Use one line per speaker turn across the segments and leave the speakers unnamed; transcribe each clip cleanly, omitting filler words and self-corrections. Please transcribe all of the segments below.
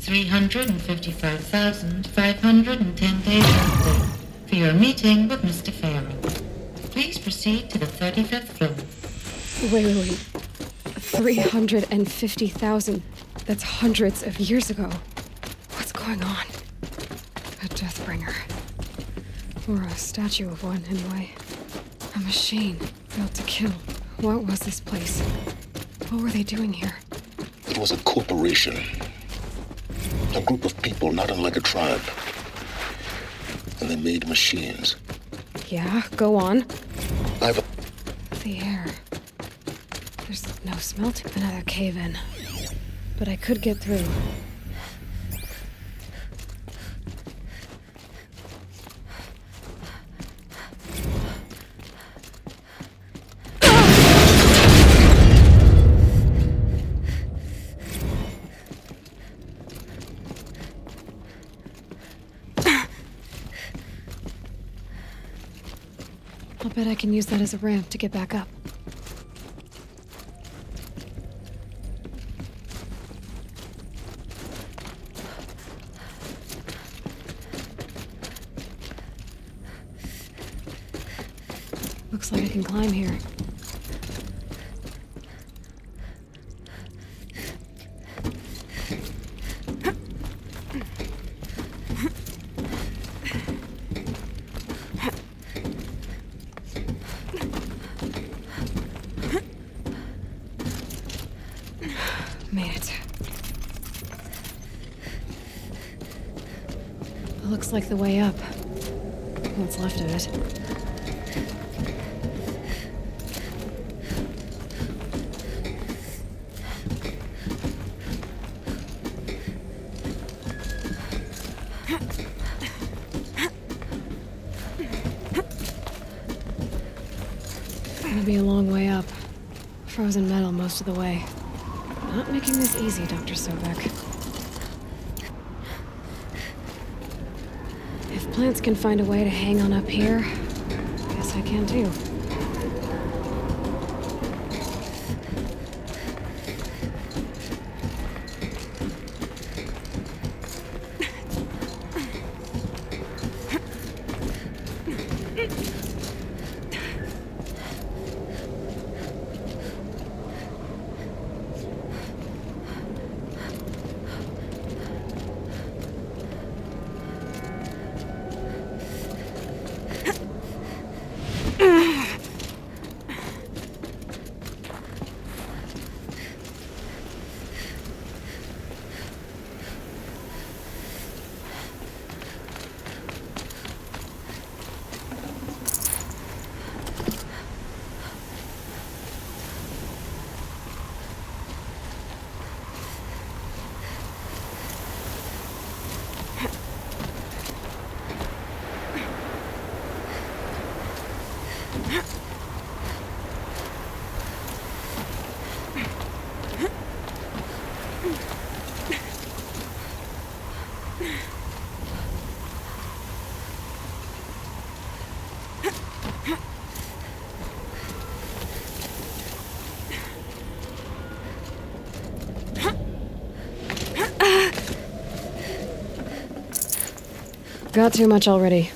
355,510 days left for your meeting with Mr. Farrell. Please proceed to the 35th floor.
Wait. 350,000. That's hundreds of years ago. What's going on? A Deathbringer. Or a statue of one, anyway. A machine built to kill. What was this place? What were they doing here?
It was a corporation. A group of people not unlike a tribe. And they made machines.
Yeah, go on.
The
air. There's no smell to another cave-in. But I could get through. I'll bet I can use that as a ramp to get back up. Looks like I can climb here. Made it. Looks like the way up. What's left of it. It'll be a long way up. Frozen metal most of the way. Not making this easy, Dr. Sobek. If plants can find a way to hang on up here, guess I can too. Got too much already.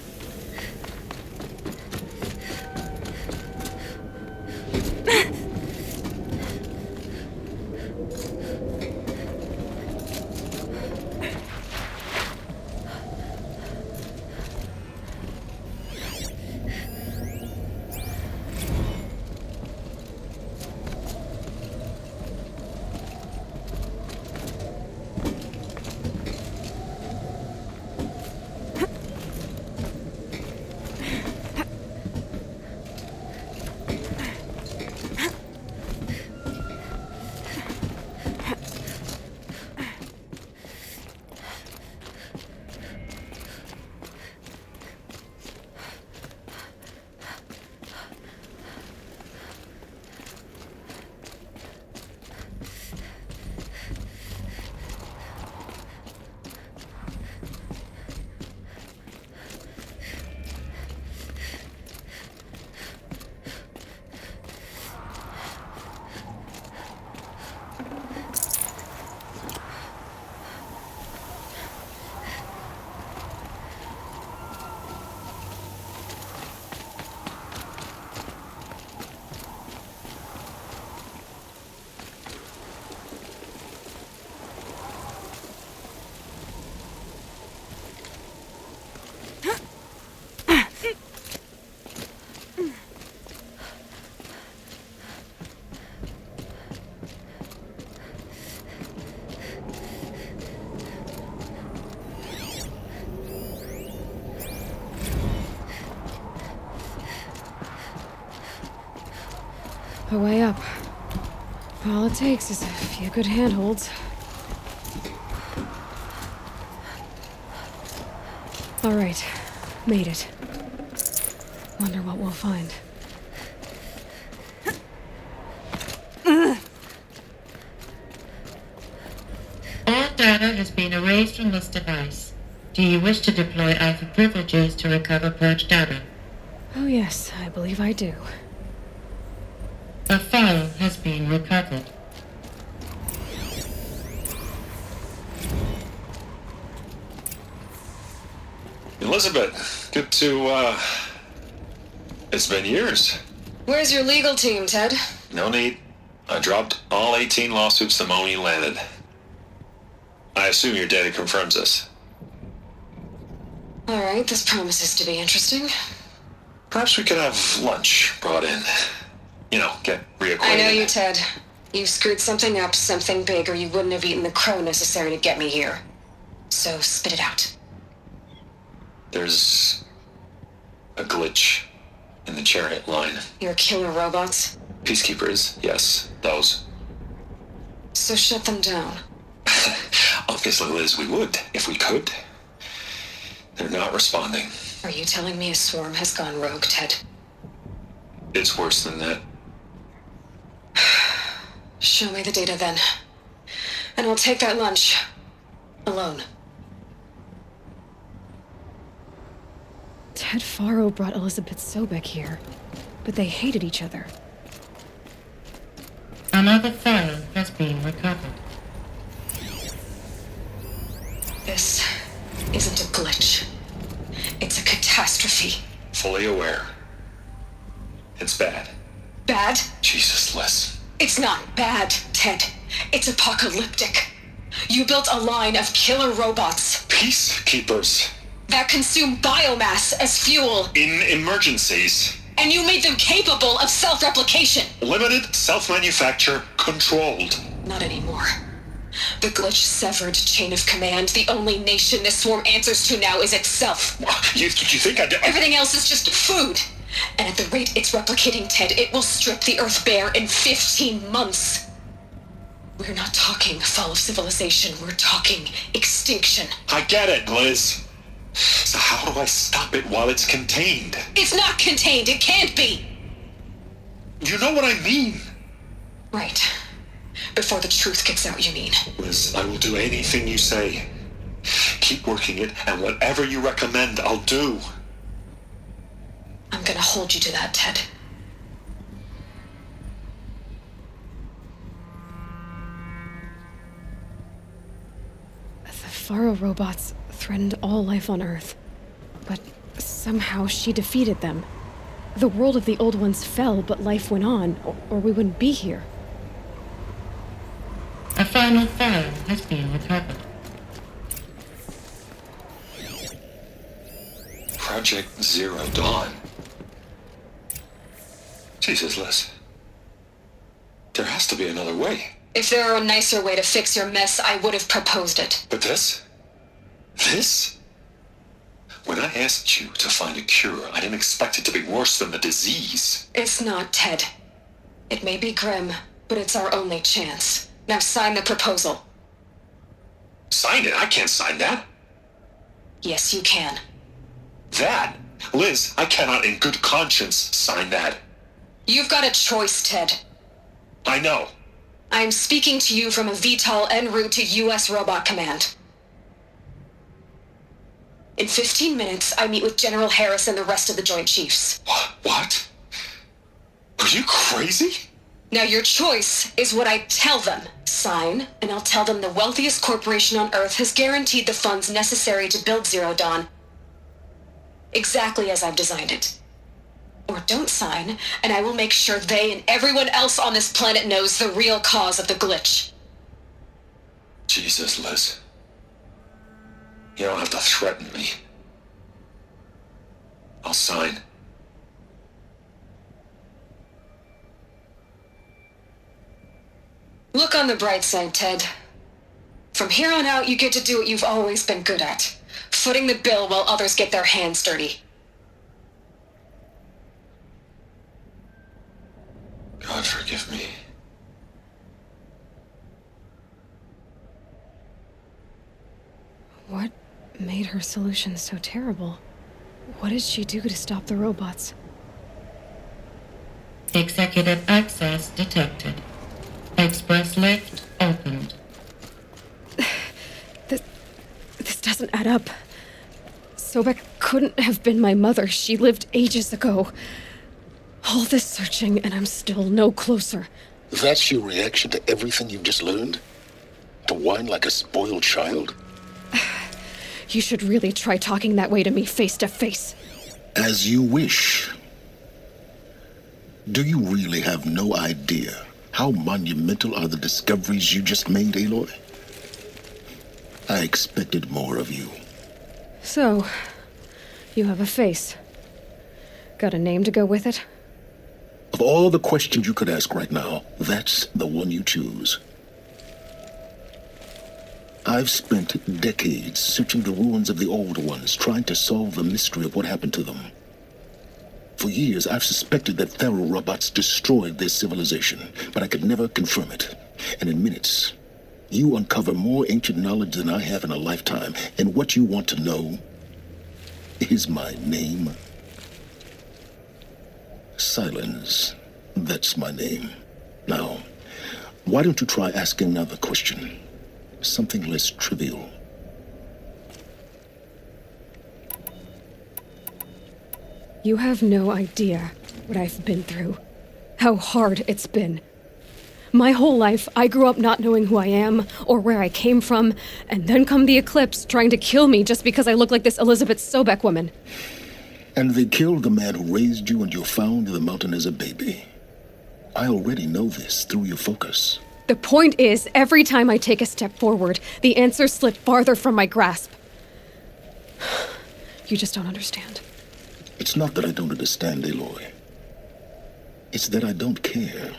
the way up. All it takes is a few good handholds. All right, made it. Wonder what we'll find.
All data has been erased from this device. Do you wish to deploy Alpha privileges to recover purged data?
Oh yes, I believe I do.
A file has been recovered.
Elizabeth, good to, it's been years.
Where's your legal team, Ted?
No need. I dropped all 18 lawsuits the moment you landed. I assume your data confirms this.
All right, this promises to be interesting.
Perhaps we could have lunch brought in. You know, get reacquainted.
I know you, Ted. You screwed something up, something big, or you wouldn't have eaten the crow necessary to get me here. So spit it out.
There's a glitch in the chariot line.
Your killer robots?
Peacekeepers, yes, those.
So shut them down.
Obviously, Liz, we would, if we could. They're not responding.
Are you telling me a swarm has gone rogue, Ted?
It's worse than that.
Show me the data then. And I'll take that lunch. Alone. Ted Faro brought Elizabeth Sobek here, but they hated each other.
Another file has been recovered.
This isn't a glitch. It's a catastrophe.
Fully aware. It's bad.
Bad?
Jesus, Liz.
It's not bad, Ted. It's apocalyptic. You built a line of killer robots
Peacekeepers.
that consume biomass as fuel,
In emergencies.
and you made them capable of self-replication.
Limited, self-manufacture, controlled.
Not anymore. The glitch severed chain of command. The only nation this swarm answers to now is itself.
You think I did?
Everything else is just food. And at the rate it's replicating, Ted, it will strip the Earth bare in 15 months. We're not talking fall of civilization. We're talking extinction.
I get it, Liz. So how do I stop it while it's contained?
It's not contained. It can't be.
You know what I mean.
Right. Before the truth gets out, you mean?
Liz, I will do anything you say. Keep working it, and whatever you recommend, I'll do.
I'm gonna hold you to that, Ted. The Faro robots threatened all life on Earth, but somehow she defeated them. The world of the old ones fell, but life went on, or we wouldn't be here.
A final file has been recovered.
Project Zero Dawn. Jesus, Liz. There has to be another way.
If there were a nicer way to fix your mess, I would have proposed it.
But this? This? When I asked you to find a cure, I didn't expect it to be worse than the disease.
It's not, Ted. It may be grim, but it's our only chance. Now sign the proposal.
Sign it? I can't sign that.
Yes, you can.
That? Liz, I cannot in good conscience sign that.
You've got a choice, Ted.
I know.
I'm speaking to you from a VTOL en route to U.S. Robot Command. In 15 minutes, I meet with General Harris and the rest of the Joint Chiefs.
What? Are you crazy?
Now your choice is what I tell them. Sign, and I'll tell them the wealthiest corporation on Earth has guaranteed the funds necessary to build Zero Dawn. Exactly as I've designed it. Or don't sign, and I will make sure they and everyone else on this planet knows the real cause of the glitch.
Jesus, Liz. You don't have to threaten me. I'll sign.
Look on the bright side, Ted. From here on out, you get to do what you've always been good at. Footing the bill while others get their hands dirty.
God God forgive me.
What made her solution so terrible? What did she do to stop the robots?
Executive access detected. Express lift opened.
This doesn't add up. Sobek couldn't have been my mother. She lived ages ago. All this searching, and I'm still no closer.
That's your reaction to everything you've just learned? To whine like a spoiled child?
You should really try talking that way to me face to face.
As you wish. Do you really have no idea how monumental are the discoveries you just made, Aloy? I expected more of you.
So, you have a face. Got a name to go with it?
Of all the questions you could ask right now, that's the one you choose. I've spent decades searching the ruins of the old ones, trying to solve the mystery of what happened to them. For years, I've suspected that feral robots destroyed their civilization, but I could never confirm it. And in minutes, you uncover more ancient knowledge than I have in a lifetime, and what you want to know is my name. Silence. That's my name. Now, why don't you try asking another question? Something less trivial.
You have no idea what I've been through. How hard it's been. My whole life, I grew up not knowing who I am or where I came from, and then come the Eclipse trying to kill me just because I look like this Elizabeth Sobek woman.
And they killed the man who raised you and you found in the mountain as a baby. I already know this through your focus.
The point is, every time I take a step forward, the answers slip farther from my grasp. You just don't understand.
It's not that I don't understand, Aloy. It's that I don't care.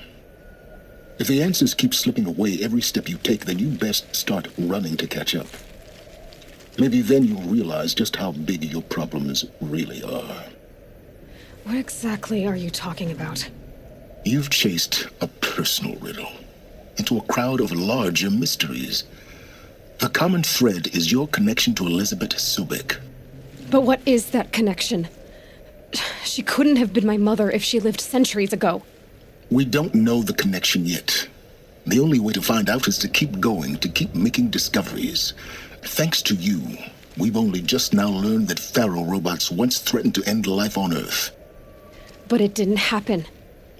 If the answers keep slipping away every step you take, then you best start running to catch up. Maybe then you'll realize just how big your problems really are.
What exactly are you talking about?
You've chased a personal riddle into a crowd of larger mysteries. The common thread is your connection to Elizabeth Sobek.
But what is that connection? She couldn't have been my mother if she lived centuries ago.
We don't know the connection yet. The only way to find out is to keep going, to keep making discoveries. Thanks to you, we've only just now learned that feral robots once threatened to end life on Earth.
But it didn't happen.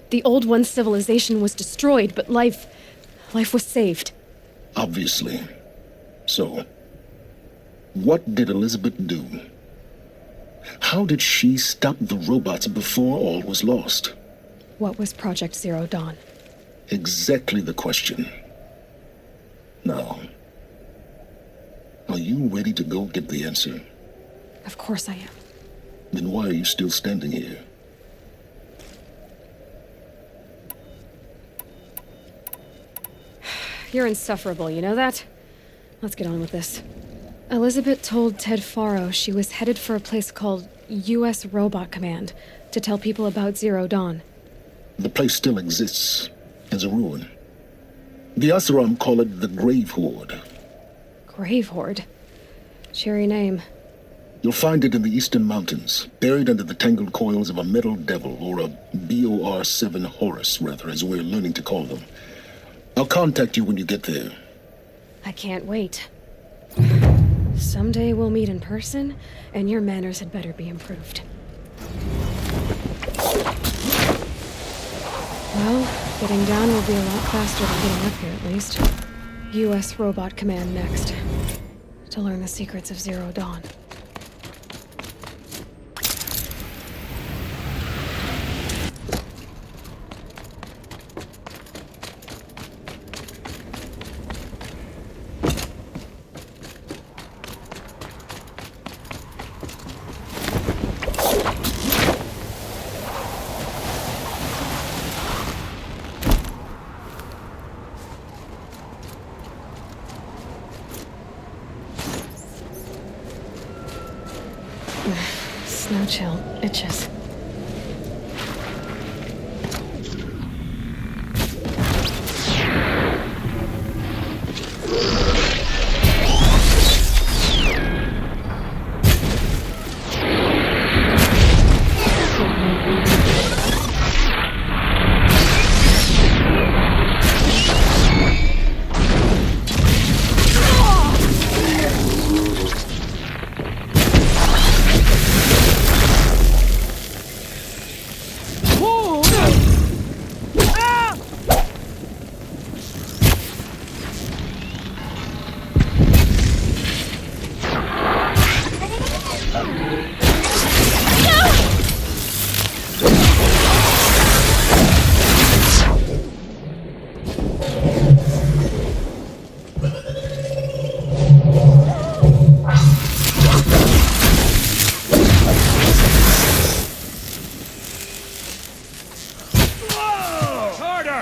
The old one's civilization was destroyed, but life was saved.
Obviously. So, what did Elizabeth do? How did she stop the robots before all was lost?
What was Project Zero Dawn?
Exactly the question. Now, are you ready to go get the answer?
Of course I am.
Then why are you still standing here?
You're insufferable, you know that? Let's get on with this. Elizabeth told Ted Faro she was headed for a place called U.S. Robot Command to tell people about Zero Dawn.
The place still exists as a ruin. The Oseram call it the Grave Horde.
Grave Horde? Cheery name.
You'll find it in the eastern mountains, buried under the tangled coils of a metal devil, or a BOR-7 Horus, rather, as we're learning to call them. I'll contact you when you get there.
I can't wait. Someday we'll meet in person, and your manners had better be improved. Well, getting down will be a lot faster than getting up here, at least. U.S. Robot Command next. To learn the secrets of Zero Dawn. Snow chill itches.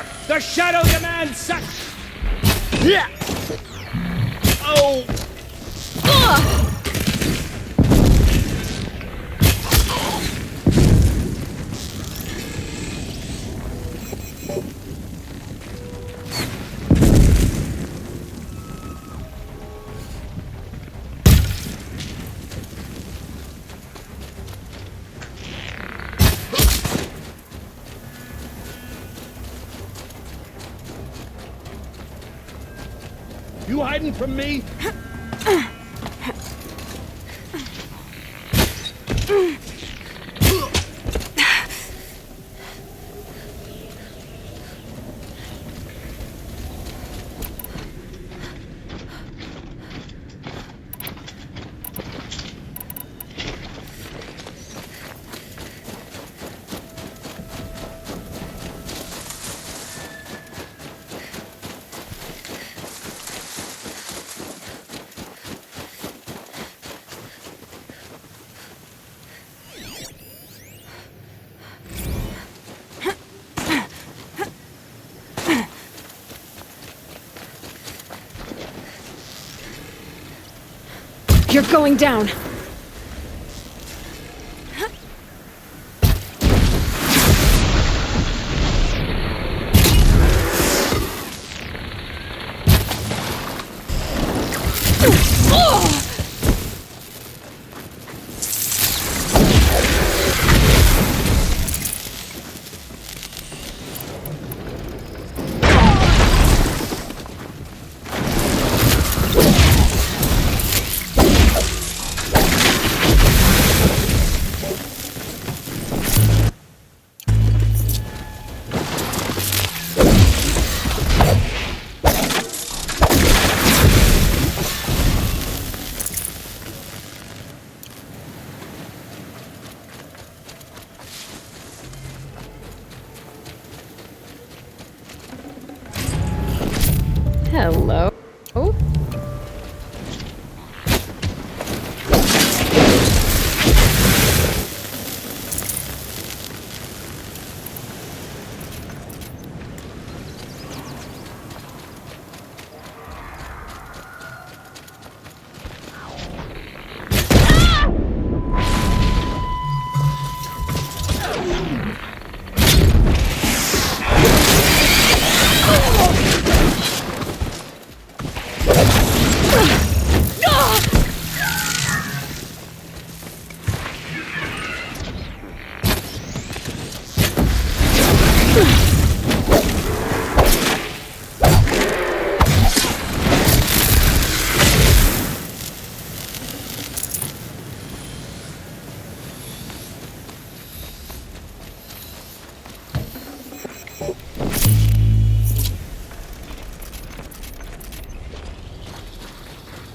Over! The Shadow demands sac... Yeah! Oh! You hiding from me?
You're going down. Hello. Oh.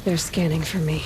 They're scanning for me.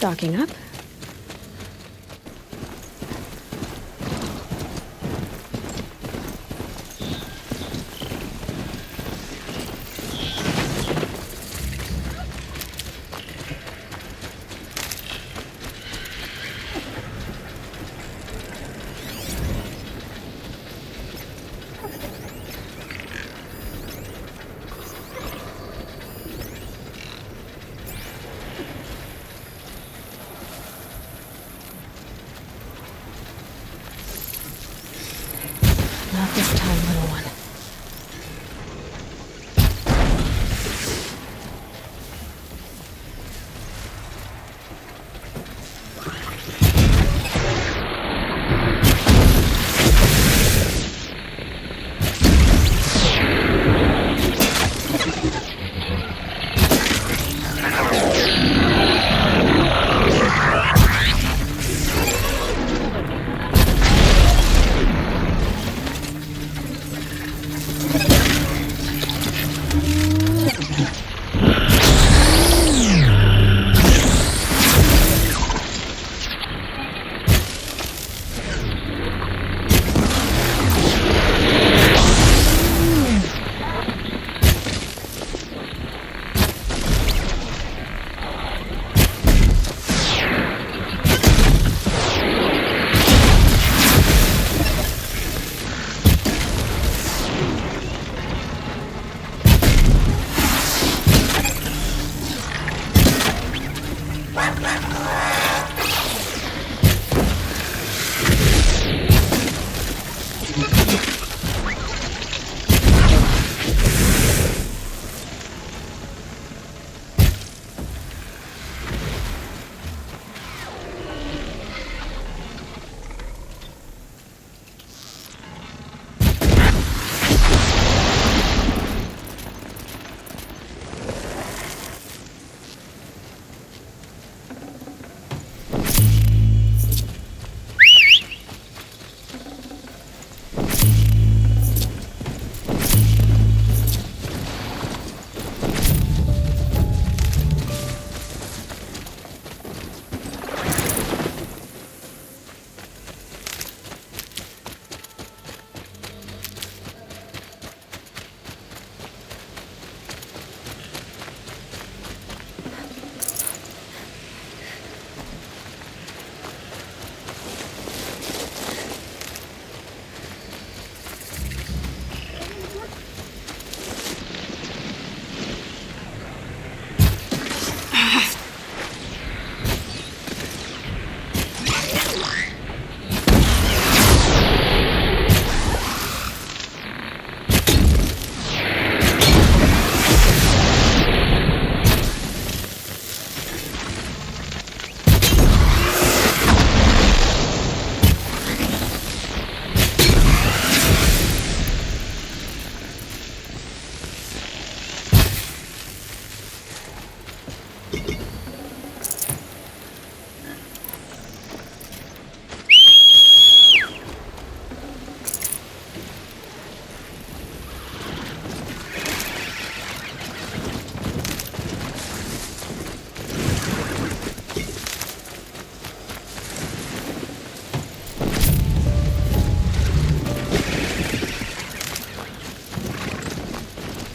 stocking up. Not this time, little one.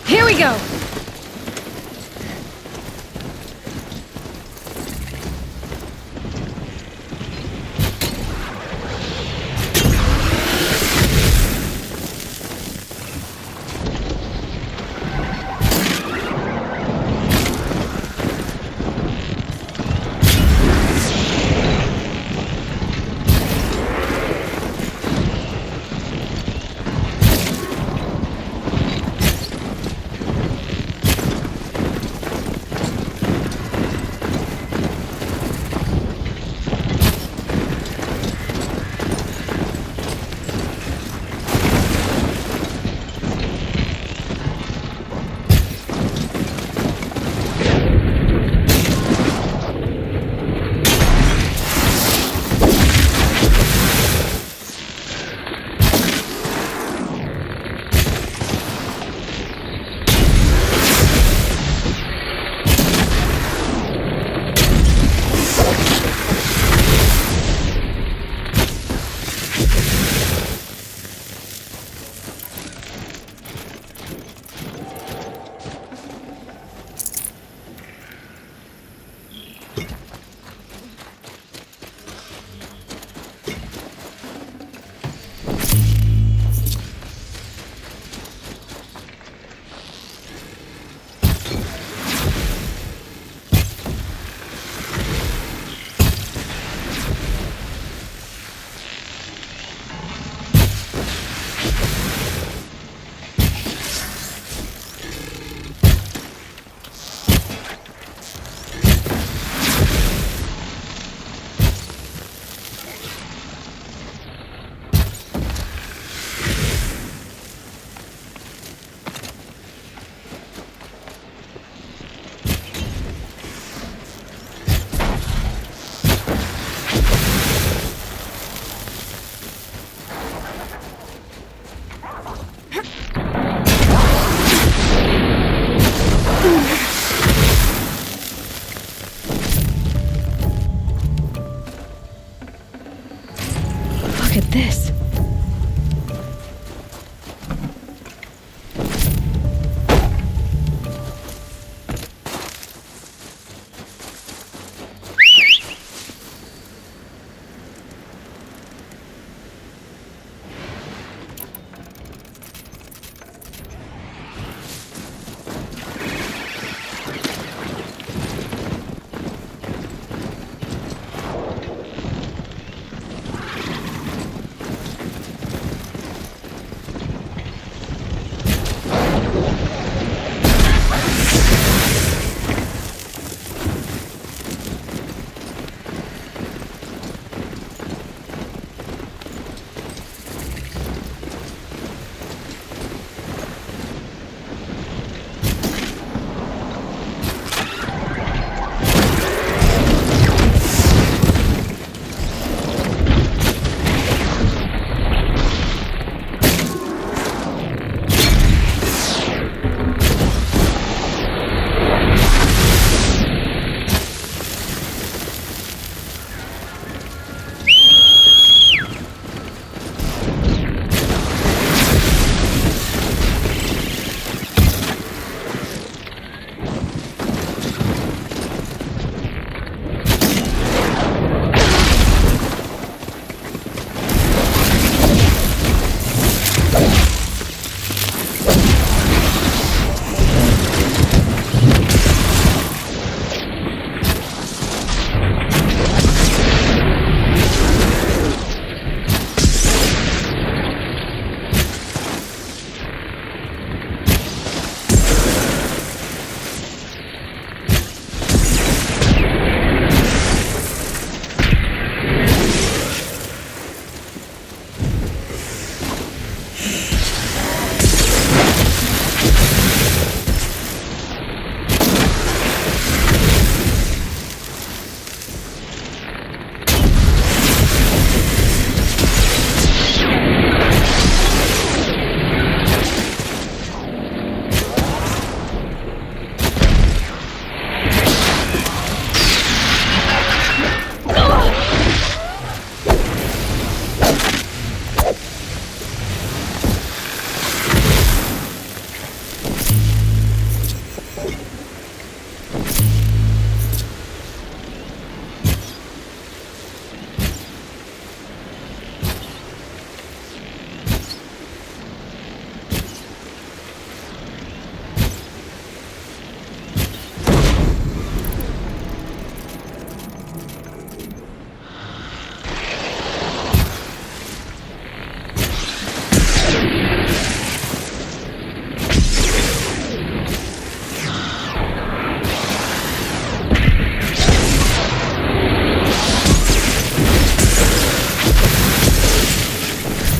Here we go! this?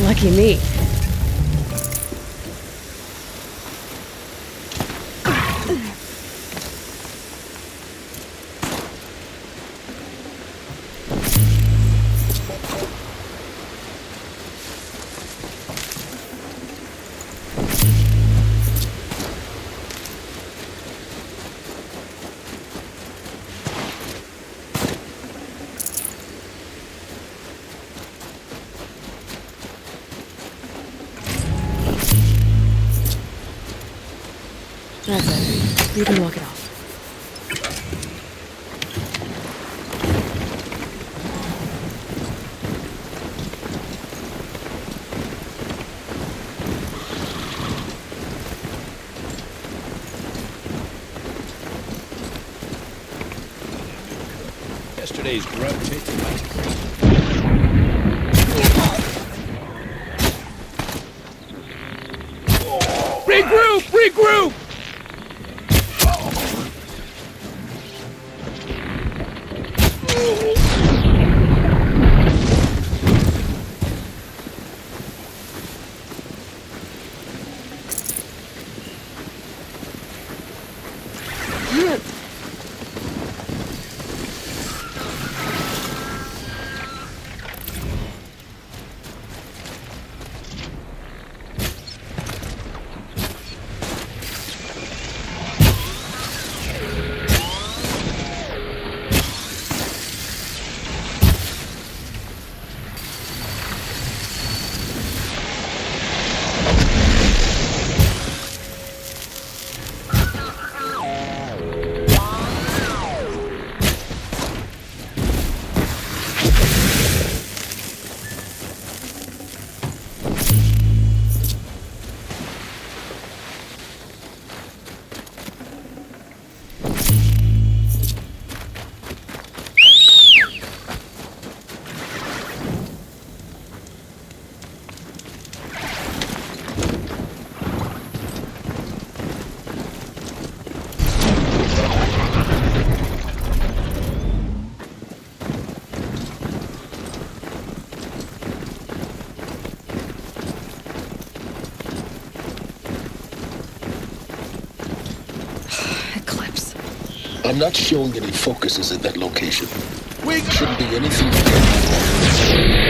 Lucky me. That's it. You can walk it off.
Yesterday's grub tasted like regroup! Regroup!
I'm not showing any focuses at that location.
We
Shouldn't be anything to get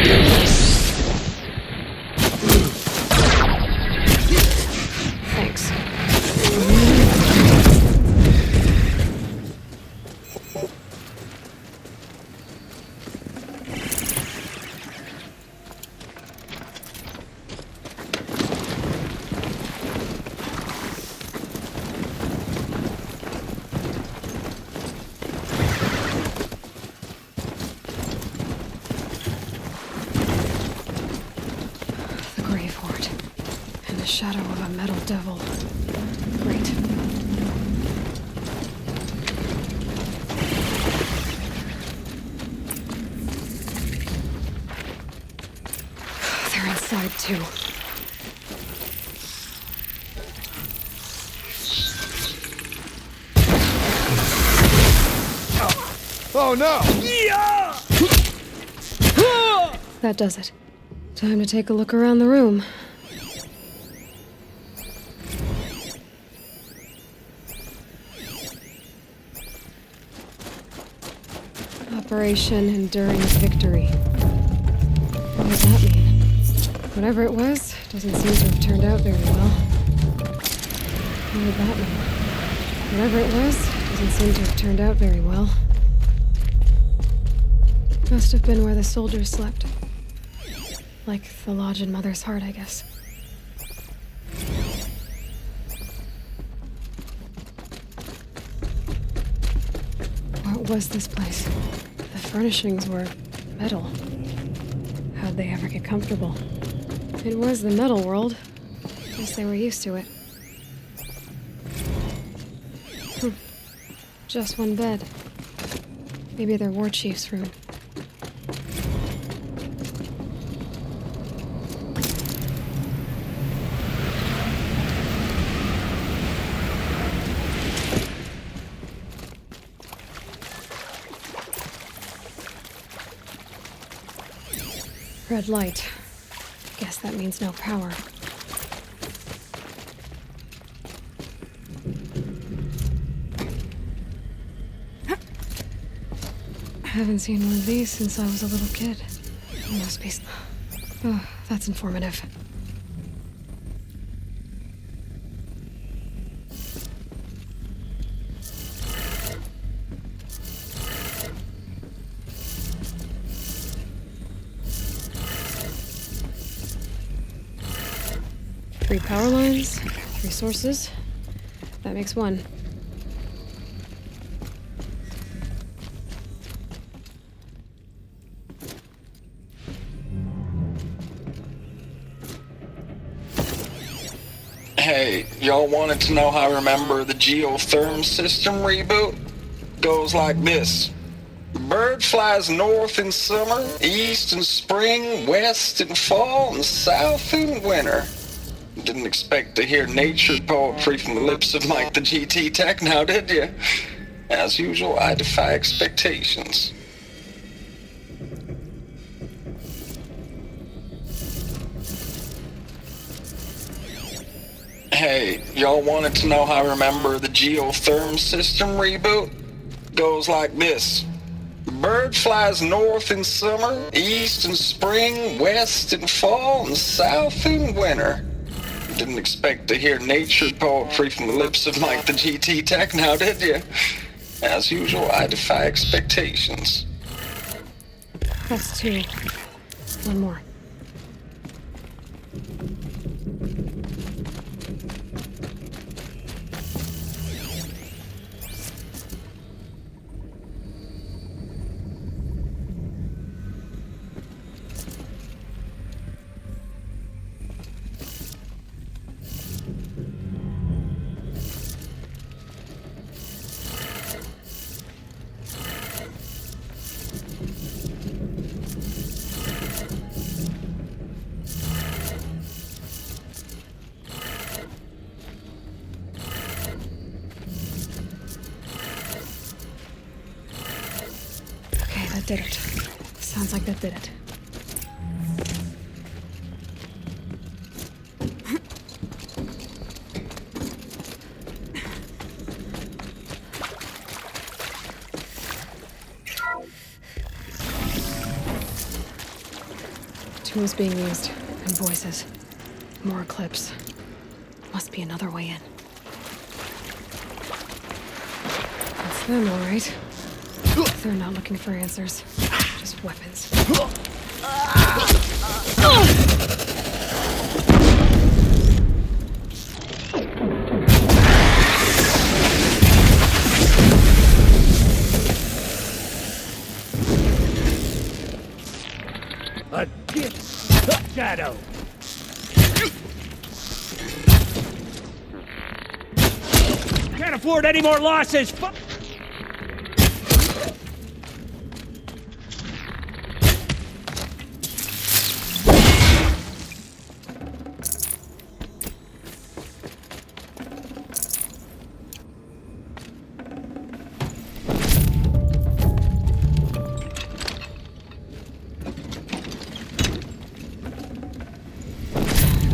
there it is.
Thanks. The grave hoard. In the shadow of a metal devil. Great. They're inside too.
Oh no!
That does it. Time to take a look around the room. Operation Enduring Victory. What does that mean? Whatever it was, doesn't seem to have turned out very well. What did that mean? Whatever it was, doesn't seem to have turned out very well. Must have been where the soldiers slept. Like the lodge in Mother's Heart, I guess. What was this place? The furnishings were metal. How'd they ever get comfortable? It was the metal world. Guess they were used to it. Just one bed. Maybe their war chief's room. Red light. Guess that means no power. Haven't seen one of these since I was a little kid. Must be. Oh, that's informative. Three power lines, 3 sources. That makes 1.
Hey, y'all wanted to know how I remember the geotherm system reboot? Goes like this. Bird flies north in summer, east in spring, west in fall, and south in winter. Didn't expect to hear nature poetry from the lips of Mike the GT Tech now, did you? As usual, I defy expectations. Hey, y'all wanted to know how I remember the geotherm system reboot? Goes like this. Bird flies north in summer, east in spring, west in fall, and south in winter. Didn't expect to hear nature poetry from the lips of Mike the GT Tech now, did you? As usual, I defy expectations.
That's 2. One more. That did it. Sounds like that did it. Tools being used, and voices. More eclipse. Must be another way in. That's them, all right. They're not looking for answers. Just weapons.
A gift shadow. Can't afford any more losses.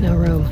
No room.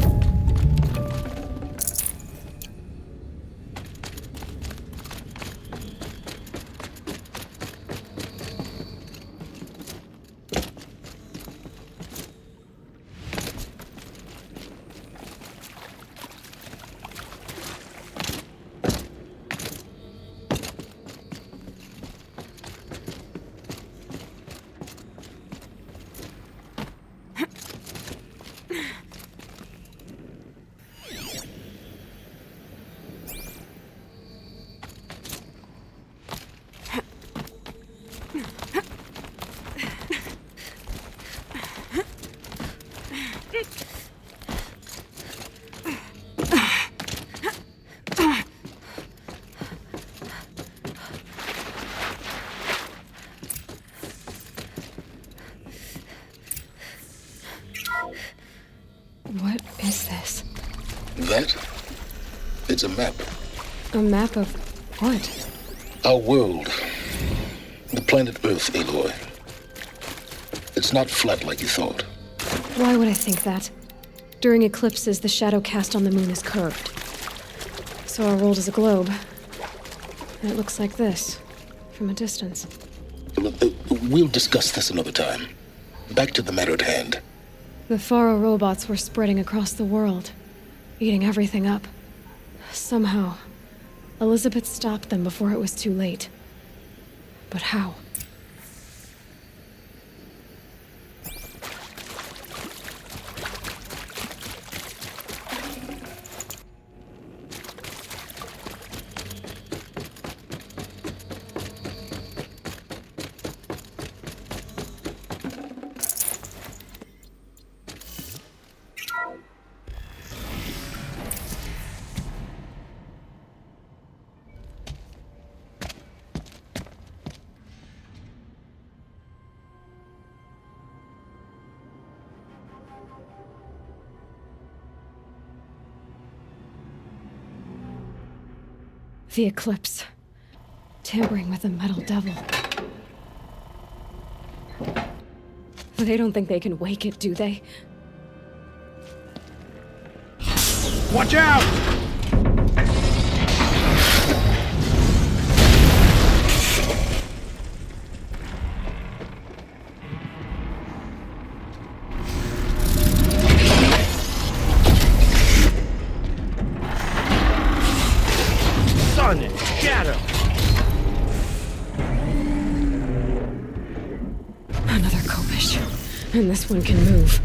What is this?
That? It's a map.
A map of what?
Our world. The planet Earth, Aloy. It's not flat like you thought.
Why would I think that? During eclipses, the shadow cast on the moon is curved. So our world is a globe. And it looks like this, from a distance.
We'll discuss this another time. Back to the matter at hand.
The Faro robots were spreading across the world, eating everything up. Somehow, Elizabeth stopped them before it was too late. But how? The eclipse. Tampering with the metal devil. They don't think they can wake it, do they?
Watch out!
Sun and shadow.
Another Kopish. And this one can move.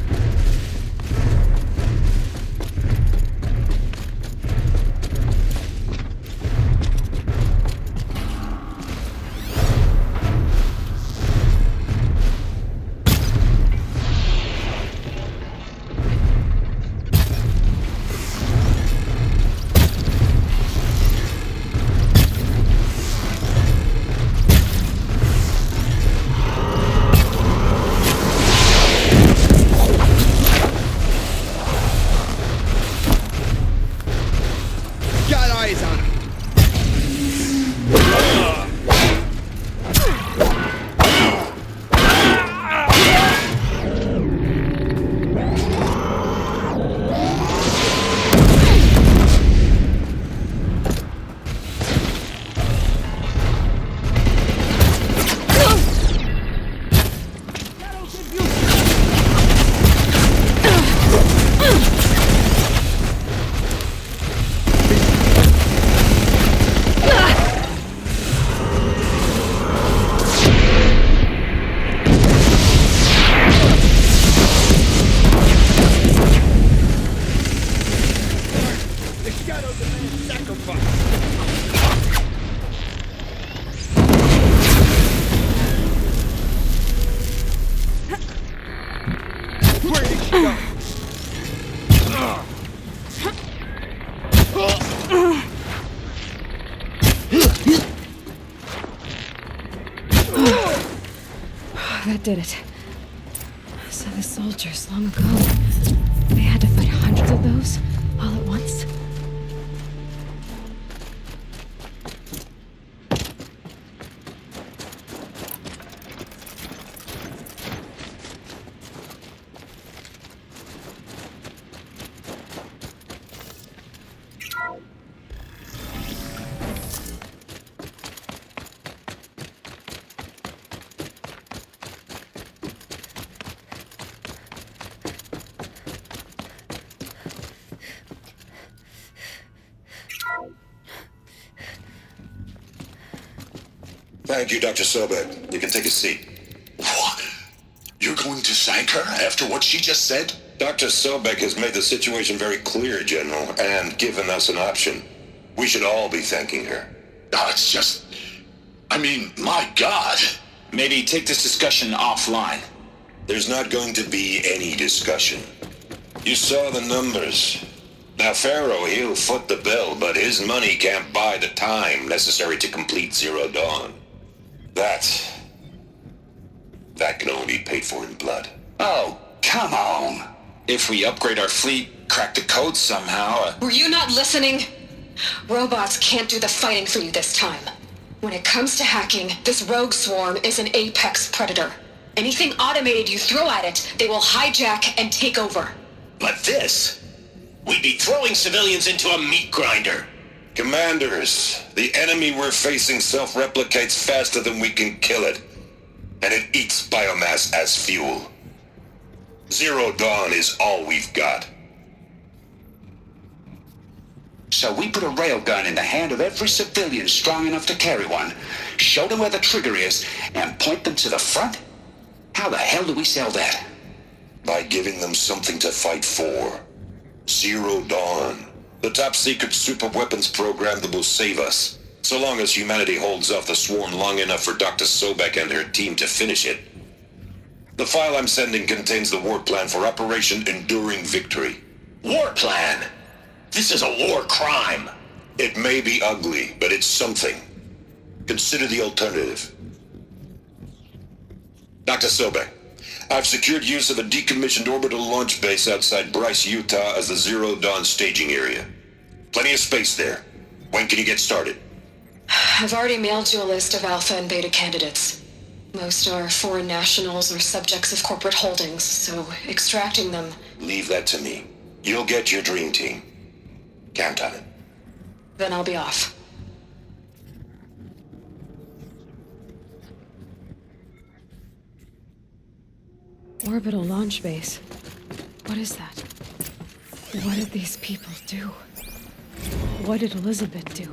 Go.
That did it. So the soldiers long ago, they had to fight hundreds of those all at once?
Thank you, Dr. Sobek. You can take a seat. What? You're going to thank her after what she just said? Dr. Sobek has made the situation very clear, General, and given us an option. We should all be thanking her.
Oh, it's just... I mean, my God.
Maybe take this discussion offline.
There's not going to be any discussion. You saw the numbers. Now, Pharaoh, he'll foot the bill, but his money can't buy the time necessary to complete Zero Dawn. That can only be paid for in blood.
Oh, come on.
If we upgrade our fleet, crack the code somehow...
Were you not listening? Robots can't do the fighting for you this time. When it comes to hacking, this rogue swarm is an apex predator. Anything automated you throw at it, they will hijack and take over.
But this... We'd be throwing civilians into a meat grinder.
Commanders, the enemy we're facing self-replicates faster than we can kill it. And it eats biomass as fuel. Zero Dawn is all we've got.
So we put a railgun in the hand of every civilian strong enough to carry one, show them where the trigger is, and point them to the front? How the hell do we sell that?
By giving them something to fight for. Zero Dawn. The top-secret super-weapons program that will save us. So long as humanity holds off the swarm long enough for Dr. Sobek and her team to finish it. The file I'm sending contains the war plan for Operation Enduring Victory.
War plan? This is a war crime.
It may be ugly, but it's something. Consider the alternative. Dr. Sobek, I've secured use of a decommissioned orbital launch base outside Bryce, Utah as the Zero Dawn staging area. Plenty of space there. When can you get started?
I've already mailed you a list of alpha and beta candidates. Most are foreign nationals or subjects of corporate holdings, so extracting them...
Leave that to me. You'll get your dream team. Count on it.
Then I'll be off.
Orbital launch base. What is that? What did these people do? What did Elizabeth do?